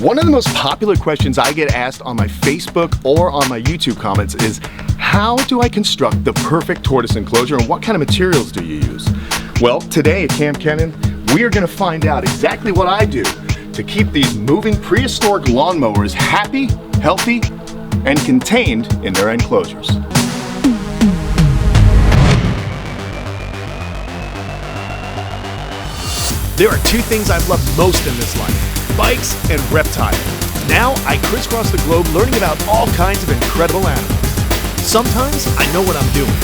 One of the most popular questions I get asked on my Facebook or on my YouTube comments is, how do I construct the perfect tortoise enclosure and what kind of materials do you use? Well, today at Kamp Kenan, we are going to find out exactly what I do to keep these moving prehistoric lawnmowers happy, healthy, and contained in their enclosures. There are two things I've loved most in this life: bikes and reptiles. Now I crisscross the globe learning about all kinds of incredible animals. Sometimes I know what I'm doing.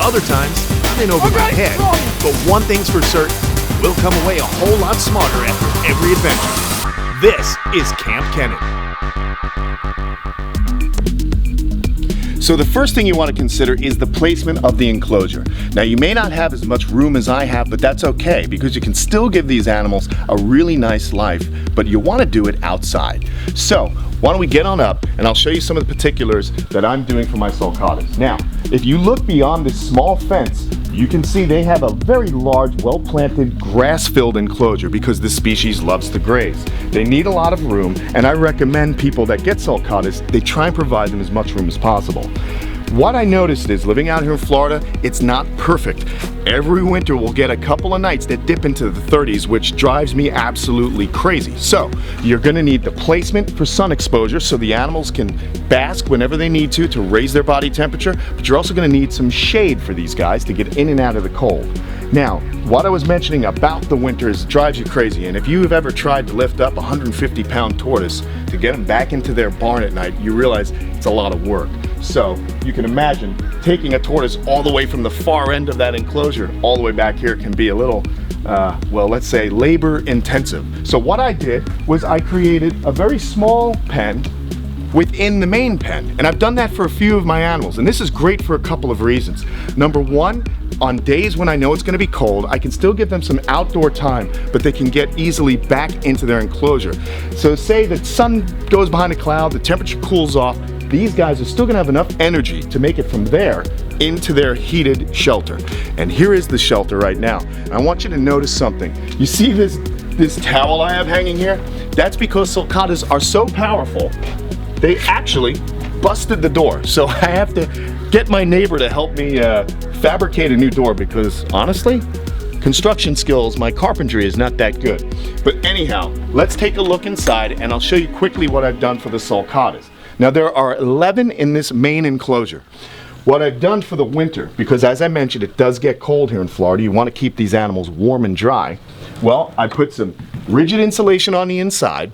Other times I'm in over my head. But one thing's for certain, we'll come away a whole lot smarter after every adventure. This is Kamp Kenan. So the first thing you want to consider is the placement of the enclosure. Now you may not have as much room as I have, but that's okay because you can still give these animals a really nice life, but you want to do it outside. So why don't we get on up and I'll show you some of the particulars that I'm doing for my sulcatas. Now, if you look beyond this small fence, you can see they have a very large, well-planted, grass-filled enclosure because this species loves to graze. They need a lot of room, and I recommend people that get sulcatas, they try and provide them as much room as possible. What I noticed is, living out here in Florida, it's not perfect. Every winter we'll get a couple of nights that dip into the 30s, which drives me absolutely crazy. So you're going to need the placement for sun exposure so the animals can bask whenever they need to raise their body temperature, but you're also going to need some shade for these guys to get in and out of the cold. Now, what I was mentioning about the winters drives you crazy, and if you have ever tried to lift up a 150-pound tortoise to get them back into their barn at night, you realize it's a lot of work. So you can imagine taking a tortoise all the way from the far end of that enclosure all the way back here can be a little, well, let's say labor intensive. So what I did was I created a very small pen within the main pen, and I've done that for a few of my animals, and this is great for a couple of reasons. Number one, on days when I know it's going to be cold, I can still give them some outdoor time, but they can get easily back into their enclosure. So say the sun goes behind a cloud, the temperature cools off, these guys are still going to have enough energy to make it from there into their heated shelter. And here is the shelter right now. I want you to notice something. You see this towel I have hanging here? That's because sulcatas are so powerful, they actually busted the door. So I have to get my neighbor to help me fabricate a new door because honestly, construction skills, my carpentry is not that good. But anyhow, let's take a look inside and I'll show you quickly what I've done for the sulcatas. Now there are 11 in this main enclosure. What I've done for the winter, because as I mentioned, it does get cold here in Florida, you want to keep these animals warm and dry. Well, I put some rigid insulation on the inside.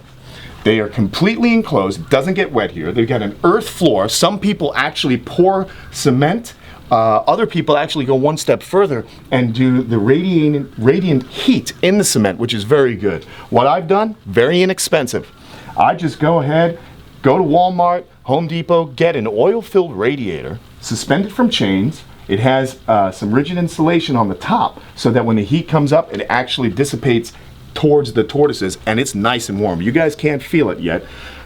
They are completely enclosed, it doesn't get wet here. They've got an earth floor. Some people actually pour cement. Other people actually go one step further and do the radiant heat in the cement, which is very good. What I've done, very inexpensive. I just go ahead, go to Walmart, Home Depot, get an oil-filled radiator, suspend it from chains. It has some rigid insulation on the top so that when the heat comes up, it actually dissipates towards the tortoises and it's nice and warm. You guys can't feel it yet,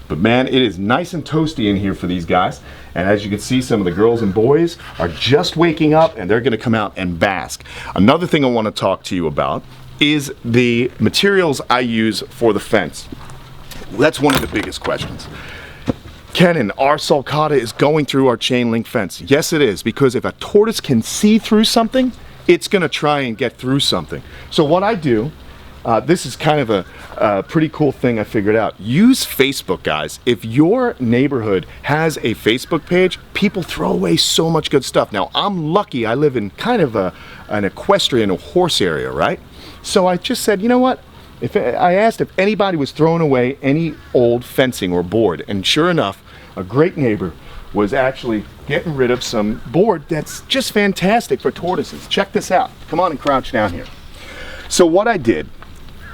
but man, it is nice and toasty in here for these guys. And as you can see, some of the girls and boys are just waking up and they're gonna come out and bask. Another thing I wanna talk to you about is the materials I use for the fence. That's one of the biggest questions. Kenan, our sulcata is going through our chain link fence. Yes, it is, because if a tortoise can see through something, it's gonna try and get through something. So what I do, this is kind of a pretty cool thing I figured out. Use Facebook, guys. If your neighborhood has a Facebook page, people throw away so much good stuff. Now, I'm lucky I live in kind of an equestrian or horse area, right? So I just said, you know what? I asked if anybody was throwing away any old fencing or board, and sure enough, a great neighbor was actually getting rid of some board that's just fantastic for tortoises. Check this out. Come on and crouch down here. So what I did,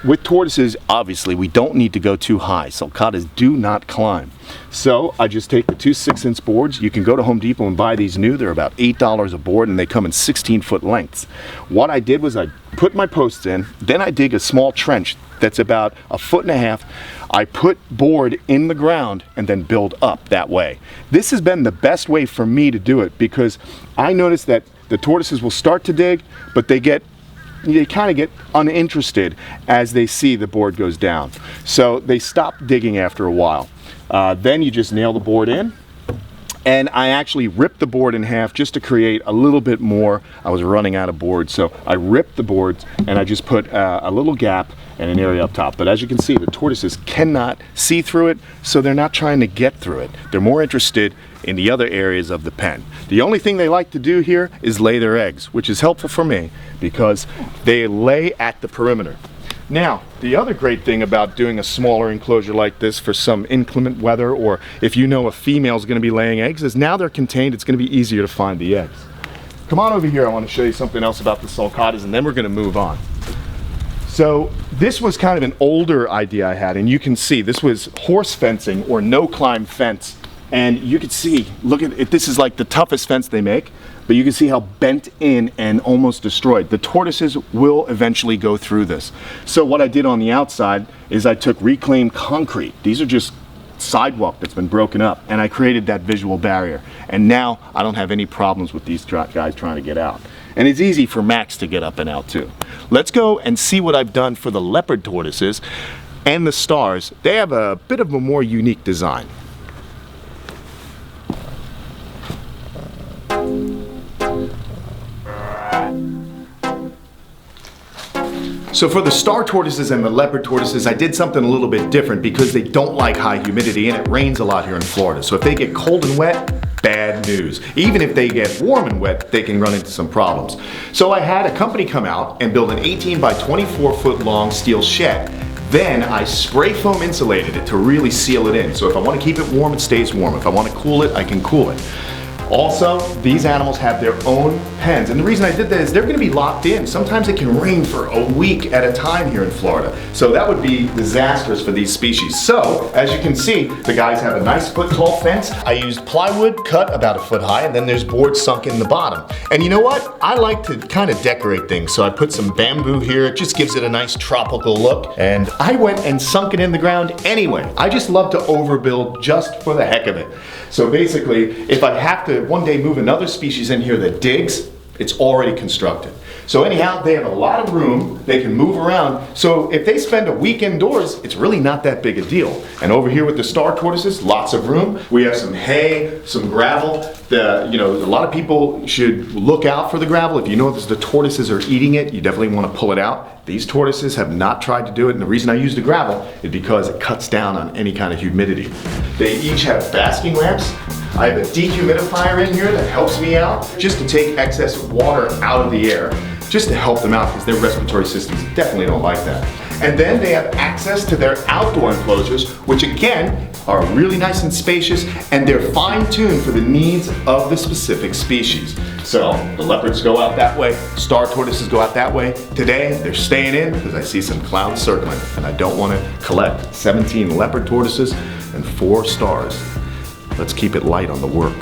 with tortoises, obviously, we don't need to go too high. Sulcatas do not climb. So I just take the two 6-inch boards. You can go to Home Depot and buy these new. They're about $8 a board and they come in 16-foot lengths. What I did was I put my posts in, then I dig a small trench that's about 1.5 feet. I put board in the ground and then build up that way. This has been the best way for me to do it because I noticed that the tortoises will start to dig, but they get they kind of get uninterested as they see the board goes down. So they stop digging after a while. Then you just nail the board in. And I actually ripped the board in half just to create a little bit more. I was running out of boards, so I ripped the boards and I just put a little gap and an area up top. But as you can see, the tortoises cannot see through it, so they're not trying to get through it. They're more interested in the other areas of the pen. The only thing they like to do here is lay their eggs, which is helpful for me because they lay at the perimeter. Now, the other great thing about doing a smaller enclosure like this for some inclement weather, or if you know a female is going to be laying eggs, is now they're contained, it's going to be easier to find the eggs. Come on over here, I want to show you something else about the sulcatas, and then we're going to move on. So this was kind of an older idea I had, and you can see this was horse fencing or no climb fence. And you can see, look at it, this is like the toughest fence they make, but you can see how bent in and almost destroyed. The tortoises will eventually go through this. So what I did on the outside is I took reclaimed concrete. These are just sidewalk that's been broken up, and I created that visual barrier. And now I don't have any problems with these guys trying to get out. And it's easy for Max to get up and out too. Let's go and see what I've done for the leopard tortoises and the stars. They have a bit of a more unique design. So for the star tortoises and the leopard tortoises, I did something a little bit different because they don't like high humidity and it rains a lot here in Florida. So if they get cold and wet, bad news. Even if they get warm and wet, they can run into some problems. So I had a company come out and build an 18 by 24 foot long steel shed. Then I spray foam insulated it to really seal it in. So if I want to keep it warm, it stays warm. If I want to cool it, I can cool it. Also, these animals have their own pens, and the reason I did that is they're going to be locked in. Sometimes it can rain for a week at a time here in Florida, so that would be disastrous for these species. So, as you can see, the guys have a nice foot-tall fence. I used plywood cut about a foot high, and then there's boards sunk in the bottom. And you know what? I like to kind of decorate things, so I put some bamboo here. It just gives it a nice tropical look, and I went and sunk it in the ground anyway. I just love to overbuild just for the heck of it. So basically, if I have to one day move another species in here that digs, it's already constructed. So anyhow, they have a lot of room, they can move around, so if they spend a week indoors, it's really not that big a deal. And over here with the star tortoises, lots of room. We have some hay, some gravel. A lot of people should look out for the gravel. If you notice the tortoises are eating it, you definitely want to pull it out. These tortoises have not tried to do it, and the reason I use the gravel is because it cuts down on any kind of humidity. They each have basking lamps. I have a dehumidifier in here that helps me out just to take excess water out of the air, just to help them out because their respiratory systems definitely don't like that. And then they have access to their outdoor enclosures, which again are really nice and spacious, and they're fine-tuned for the needs of the specific species. So the leopards go out that way, star tortoises go out that way. Today they're staying in because I see some clouds circling, and I don't want to collect 17 leopard tortoises and 4 stars. Let's keep it light on the work.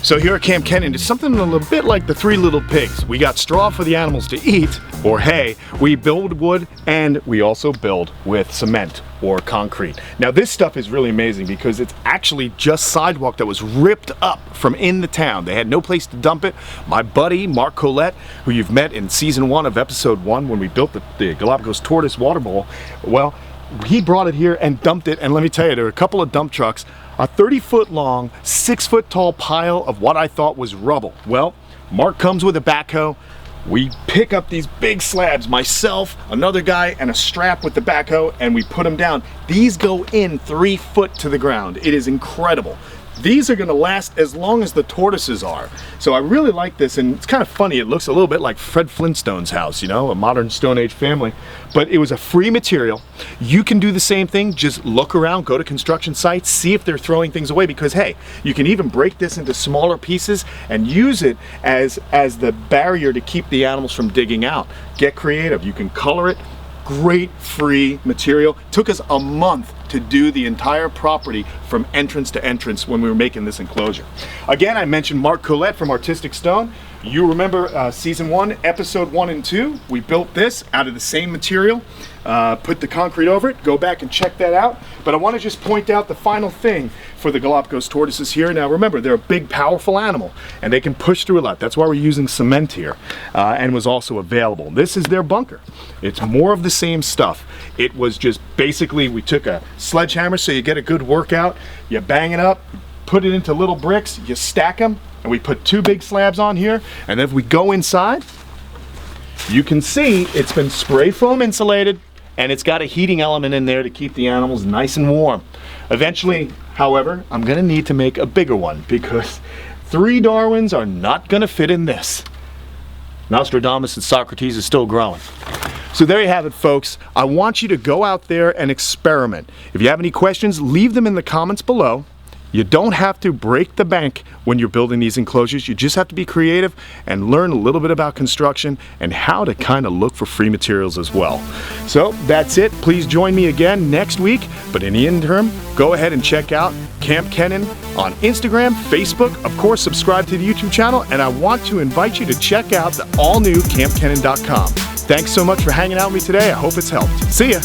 So here at Kamp Kenan, it's something a little bit like the 3 Little Pigs. We got straw for the animals to eat, or hay. We build wood, and we also build with cement or concrete. Now this stuff is really amazing because it's actually just sidewalk that was ripped up from in the town. They had no place to dump it. My buddy, Mark Collette, who you've met in season 1 of episode 1 when we built the Galapagos Tortoise water bowl, well, he brought it here and dumped it, and let me tell you, there were a couple of dump trucks, a 30-foot long, 6-foot tall pile of what I thought was rubble. Well, Mark comes with a backhoe. We pick up these big slabs, myself, another guy, and a strap with the backhoe, and we put them down. These go in 3 foot to the ground. It is incredible. These are going to last as long as the tortoises are. So I really like this, and it's kind of funny. It looks a little bit like Fred Flintstone's house, you know, a modern Stone Age family. But it was a free material. You can do the same thing. Just look around, go to construction sites, see if they're throwing things away, because hey, you can even break this into smaller pieces and use it as the barrier to keep the animals from digging out. Get creative. You can color it. Great free material. Took us a month to do the entire property from entrance to entrance when we were making this enclosure. Again, I mentioned Mark Collette from Artistic Stone. You remember season 1, episode 1 and 2, we built this out of the same material, put the concrete over it. Go back and check that out. But I want to just point out the final thing for the Galapagos tortoises here. Now remember, they're a big, powerful animal, and they can push through a lot. That's why we're using cement here, and was also available. This is their bunker. It's more of the same stuff. It was just basically, we took a sledgehammer so you get a good workout, you bang it up, put it into little bricks, you stack them, and we put 2 big slabs on here, and then if we go inside, you can see it's been spray foam insulated, and it's got a heating element in there to keep the animals nice and warm. Eventually, however, I'm gonna need to make a bigger one because 3 Darwins are not gonna fit in this. Nostradamus and Socrates is still growing. So there you have it, folks. I want you to go out there and experiment. If you have any questions, leave them in the comments below. You don't have to break the bank when you're building these enclosures. You just have to be creative and learn a little bit about construction and how to kind of look for free materials as well. So that's it. Please join me again next week. But in the interim, go ahead and check out Kamp Kenan on Instagram, Facebook. Of course, subscribe to the YouTube channel. And I want to invite you to check out the all-new KampKenan.com. Thanks so much for hanging out with me today. I hope it's helped. See ya.